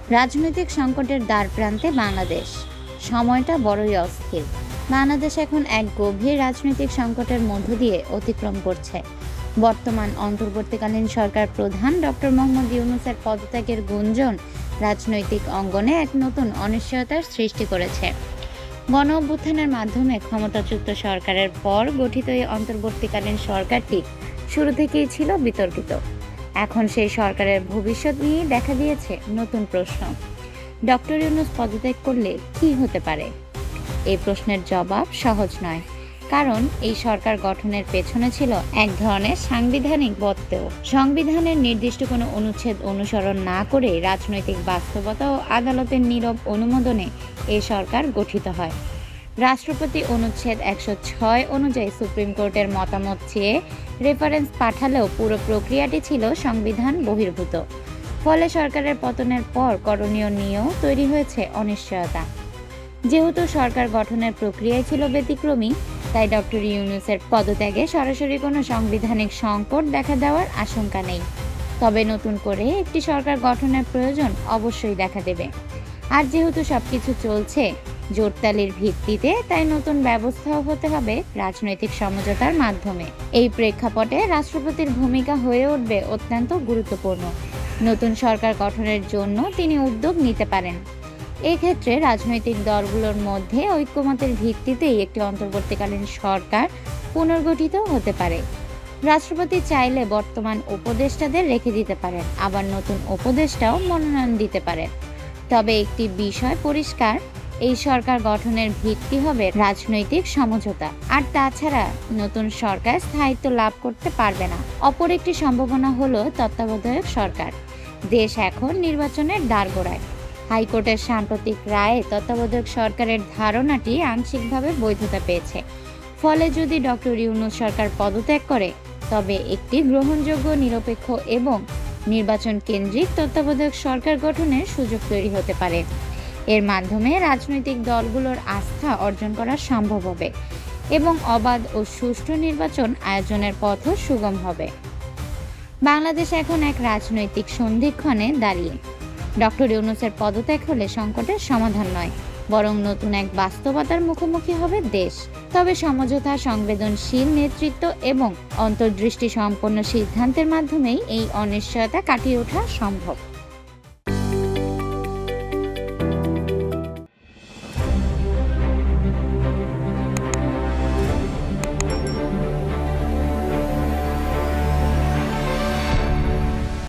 রাজনৈতিক সংকটের দ্বারপ্রান্তে বাংলাদেশ। সময়টা বড়ই অস্থির। বাংলাদেশ এখন এক গভীর রাজনৈতিক সংকটের মধ্য দিয়ে অতিক্রম করছে। বর্তমান অন্তর্বর্তীকালীন সরকার প্রধান ডক্টর মোহাম্মদ ইউনূসের পদত্যাগের গুঞ্জন রাজনৈতিক অঙ্গনে এক নতুন অনিশ্চয়তার সৃষ্টি করেছে। গণ-অভ্যুত্থানের মাধ্যমে ক্ষমতাচ্যুত সরকারের পর গঠিত এই অন্তর্বর্তীকালীন সরকারটি শুরু থেকেই ছিল বিতর্কিত। এখন সেই সরকারের ভবিষ্যৎ নিয়ে দেখা দিয়েছে নতুন প্রশ্ন। ডক্টর ইউনূস পদত্যাগ করলে কি হতে পারে? এই প্রশ্নের জবাব সহজ নয়, কারণ এই সরকার গঠনের পেছনে ছিল এক ধরনের সাংবিধানিক বত্যেও। সংবিধানের নির্দিষ্ট কোনো অনুচ্ছেদ অনুসরণ না করে রাজনৈতিক বাস্তবতা ও আদালতের নীরব অনুমোদনে এই সরকার গঠিত হয়। রাষ্ট্রপতি অনুচ্ছেদ ১০৬ অনুযায়ী সুপ্রিম কোর্টের মতামত চেয়ে রেফারেন্স পাঠালেও পুরো প্রক্রিয়াটি ছিল সংবিধান বহির্ভূত। ফলে সরকারের পতনের পর করণীয় নিয়েও তৈরি হয়েছে অনিশ্চয়তা। যেহেতু সরকার গঠনের প্রক্রিয়ায় ছিল ব্যতিক্রমী, তাই ডক্টর ইউনূসের পদত্যাগে সরাসরি কোনো সাংবিধানিক সংকট দেখা দেওয়ার আশঙ্কা নেই। তবে নতুন করে একটি সরকার গঠনের প্রয়োজন অবশ্যই দেখা দেবে। আর যেহেতু সবকিছু চলছে জোরতালির ভিত্তিতে, তাই নতুন ব্যবস্থাও হতে হবে রাজনৈতিক সমঝোতার মাধ্যমে। এই প্রেক্ষাপটে রাষ্ট্রপতির ভূমিকা হয়ে উঠবে অত্যন্ত গুরুত্বপূর্ণ। নতুন সরকার গঠনের জন্য তিনি উদ্যোগ নিতে পারেন। এক্ষেত্রে রাজনৈতিক দলগুলোর মধ্যে ঐক্যমতের ভিত্তিতেই একটি অন্তর্বর্তীকালীন সরকার পুনর্গঠিত হতে পারে। রাষ্ট্রপতি চাইলে বর্তমান উপদেষ্টাদের রেখে দিতে পারেন, আবার নতুন উপদেষ্টাও মনোনয়ন দিতে পারেন। তবে একটি বিষয় পরিষ্কার, এই সরকার গঠনের ভিত্তি হবে রাজনৈতিক সমঝোতা। আর তাছাড়া নতুন সরকার স্থায়িত্ব লাভ করতে পারবে না। অপর একটি সম্ভাবনা হলো তত্ত্বাবধায়ক সরকার। দেশ এখন নির্বাচনের দ্বারগোড়ায়। হাইকোর্টের সাম্প্রতিক রায়ে তত্ত্বাবধায়ক সরকারের ধারণাটি আংশিকভাবে বৈধতা পেয়েছে। ফলে যদি ডক্টর ইউনূস সরকার পদত্যাগ করে, তবে একটি গ্রহণযোগ্য, নিরপেক্ষ এবং নির্বাচন কেন্দ্রিক তত্ত্বাবধায়ক সরকার গঠনের সুযোগ তৈরি হতে পারে। এর মাধ্যমে রাজনৈতিক দলগুলোর আস্থা অর্জন করা সম্ভব হবে এবং অবাধ ও সুষ্ঠু নির্বাচন আয়োজনের পথও সুগম হবে। বাংলাদেশ এখন এক রাজনৈতিক সন্ধিক্ষণে দাঁড়িয়ে। ডক্টর ইউনূসের পদত্যাগ হলে সংকটের সমাধান নয়, বরং নতুন এক বাস্তবতার মুখোমুখি হবে দেশ। তবে সমঝোতা, সংবেদনশীল নেতৃত্ব এবং অন্তর্দৃষ্টি সম্পন্ন সিদ্ধান্তের মাধ্যমেই এই অনিশ্চয়তা কাটিয়ে ওঠা সম্ভব।